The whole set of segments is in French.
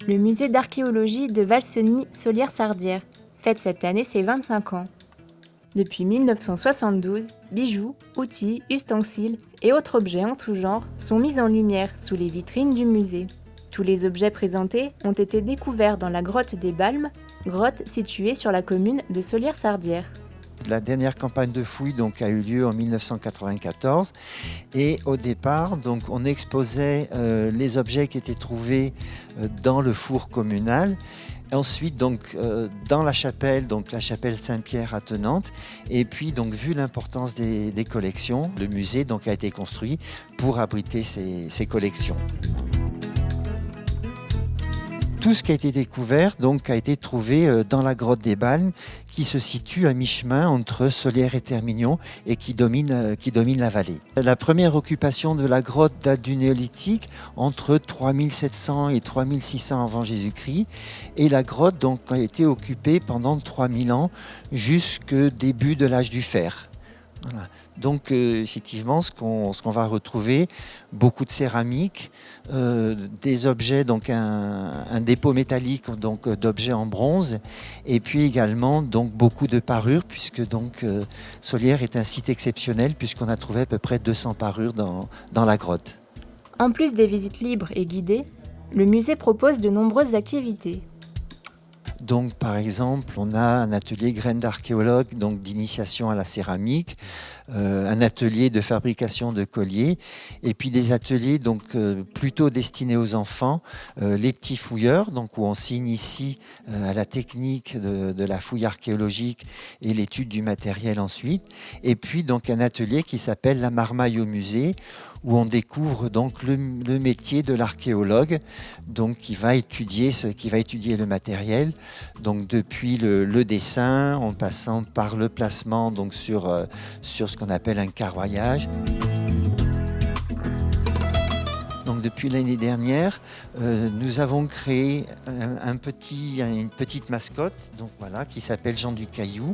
Le musée d'archéologie de Valseny-Solières-Sardières fête cette année ses 25 ans. Depuis 1972, bijoux, outils, ustensiles et autres objets en tout genre sont mis en lumière sous les vitrines du musée. Tous les objets présentés ont été découverts dans la grotte des Balmes, grotte située sur la commune de Solières-Sardières. La dernière campagne de fouilles a eu lieu en 1994 et au départ on exposait les objets qui étaient trouvés dans le four communal. Ensuite, dans la chapelle Saint-Pierre attenante. Et puis, vu l'importance des collections, le musée a été construit pour abriter ces collections. Tout ce qui a été découvert a été trouvé dans la grotte des Balmes, qui se situe à mi-chemin entre Solières et Termignon et qui domine la vallée. La première occupation de la grotte date du néolithique, entre 3700 et 3600 avant Jésus-Christ, et la grotte a été occupée pendant 3000 ans jusqu'au début de l'âge du fer. Voilà. Effectivement, ce qu'on va retrouver, beaucoup de céramique, des objets, un dépôt métallique d'objets en bronze, et puis également beaucoup de parures, puisque Solières est un site exceptionnel, puisqu'on a trouvé à peu près 200 parures dans la grotte. En plus des visites libres et guidées, le musée propose de nombreuses activités. Par exemple, on a un atelier graines d'archéologue, d'initiation à la céramique, un atelier de fabrication de colliers, et puis des ateliers plutôt destinés aux enfants, les petits fouilleurs, où on s'initie à la technique de la fouille archéologique et l'étude du matériel ensuite, et puis un atelier qui s'appelle la marmaille au musée, où on découvre le métier de l'archéologue, qui va étudier le matériel, depuis le dessin, en passant par le placement sur ce qu'on appelle un carroyage. Depuis l'année dernière, nous avons créé une petite mascotte qui s'appelle Jean du Caillou,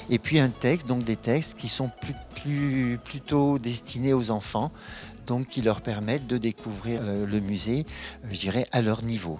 et puis un texte, des textes qui sont plutôt destinés aux enfants, qui leur permettent de découvrir le musée, je dirais, à leur niveau.